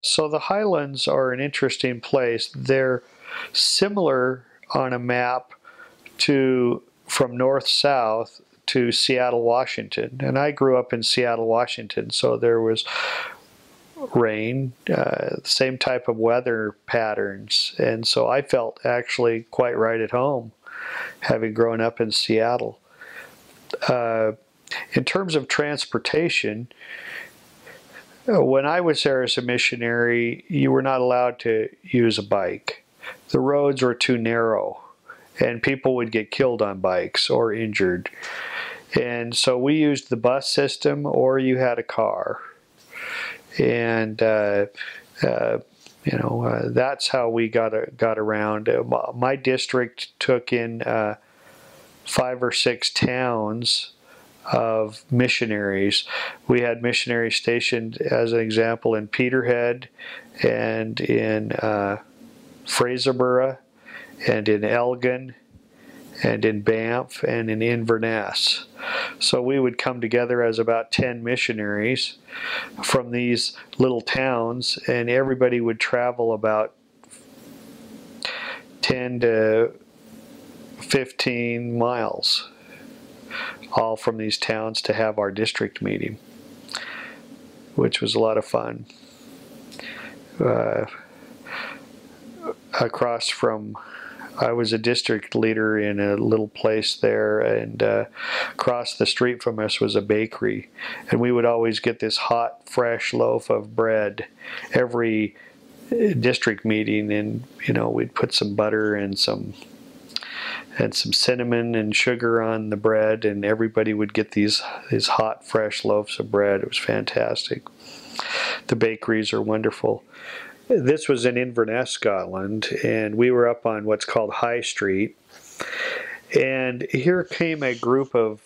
So the Highlands are an interesting place. They're similar on a map to from north south to Seattle, Washington. And I grew up in Seattle, Washington, so there was rain, same type of weather patterns. And so I felt actually quite right at home having grown up in Seattle. In terms of transportation, when I was there as a missionary, you were not allowed to use a bike. The roads were too narrow, and people would get killed on bikes or injured. And so we used the bus system, or you had a car. And that's how we got around. My district took in 5 or 6 towns of missionaries. We had missionaries stationed, as an example, in Peterhead and in Fraserburgh and in Elgin and in Banff and in Inverness. So we would come together as about 10 missionaries from these little towns, and everybody would travel about 10 to 15 miles, all from these towns, to have our district meeting, which was a lot of fun. Across from, I was a district leader in a little place there, and across the street from us was a bakery, and we would always get this hot, fresh loaf of bread every district meeting, and we'd put some butter and some cinnamon and sugar on the bread, and everybody would get these hot, fresh loaves of bread. It was fantastic. The bakeries are wonderful. This was in Inverness, Scotland, and we were up on what's called High Street. And here came a group of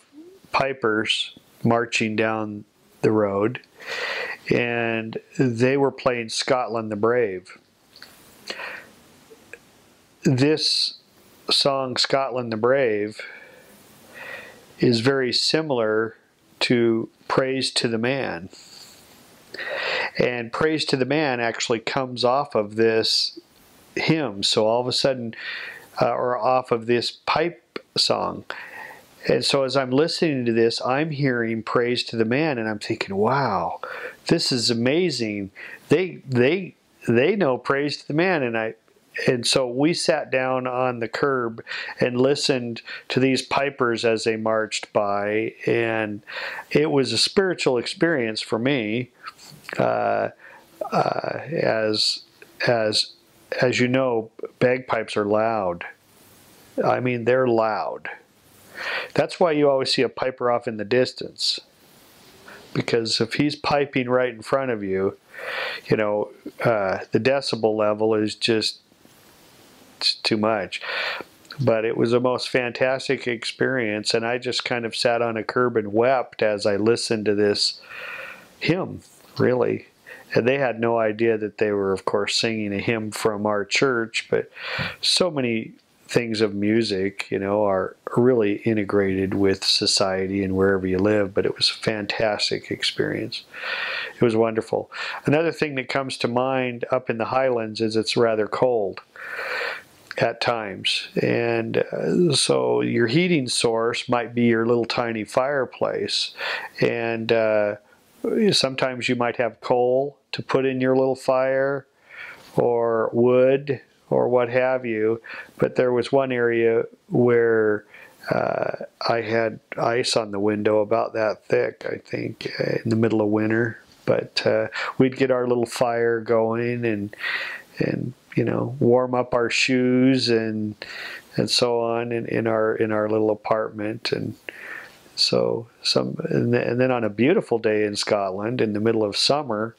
pipers marching down the road, and they were playing Scotland the Brave. This song, Scotland the Brave, is very similar to Praise to the Man. And Praise to the Man actually comes off of this hymn. So all of a sudden, or off of this pipe song. And so as I'm listening to this, I'm hearing Praise to the Man, and I'm thinking, wow, this is amazing. They know Praise to the Man. And so we sat down on the curb and listened to these pipers as they marched by, and it was a spiritual experience for me. As you know, bagpipes are loud. I mean, they're loud. That's why you always see a piper off in the distance, because if he's piping right in front of you, the decibel level is just too much. But it was the most fantastic experience, and I just kind of sat on a curb and wept as I listened to this hymn, really. And they had no idea that they were, of course, singing a hymn from our church, but so many things of music, are really integrated with society and wherever you live. But it was a fantastic experience. It was wonderful. Another thing that comes to mind up in the Highlands is it's rather cold at times, and so your heating source might be your little tiny fireplace, and sometimes you might have coal to put in your little fire, or wood, or what have you. But there was one area where I had ice on the window about that thick, I think, in the middle of winter. But we'd get our little fire going and warm up our shoes and so on in our little apartment. And so and then on a beautiful day in Scotland in the middle of summer,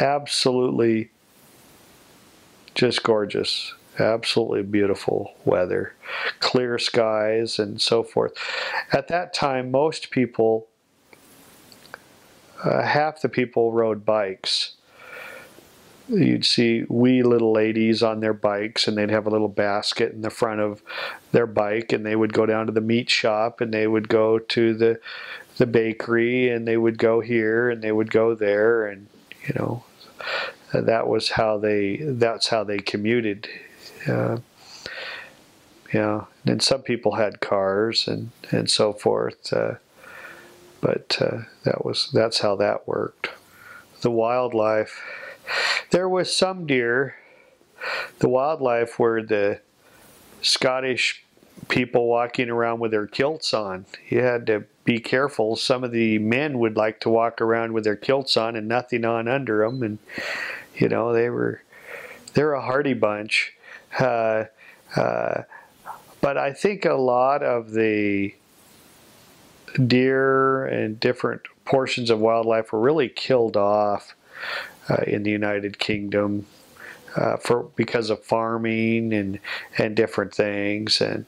absolutely just gorgeous, absolutely beautiful weather, clear skies and so forth. At that time, most people, half the people rode bikes. You'd see wee little ladies on their bikes, and they'd have a little basket in the front of their bike, and they would go down to the meat shop, and they would go to the bakery, and they would go here, and they would go there, and that's how they commuted. Yeah, and some people had cars and so forth, but that's how that worked. The wildlife, there was some deer. The wildlife were the Scottish people walking around with their kilts on. You had to be careful. Some of the men would like to walk around with their kilts on and nothing on under them, and you know they're a hardy bunch. Uh, but I think a lot of the deer and different portions of wildlife were really killed off in the United Kingdom because of farming and different things, and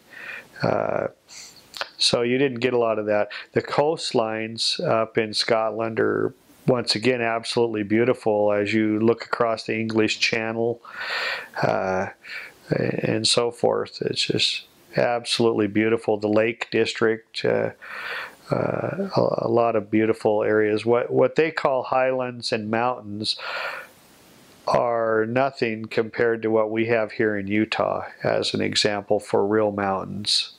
so you didn't get a lot of that. The coastlines up in Scotland are once again absolutely beautiful as you look across the English Channel and so forth. It's just absolutely beautiful. The Lake District, a lot of beautiful areas. What they call highlands and mountains are nothing compared to what we have here in Utah as an example for real mountains.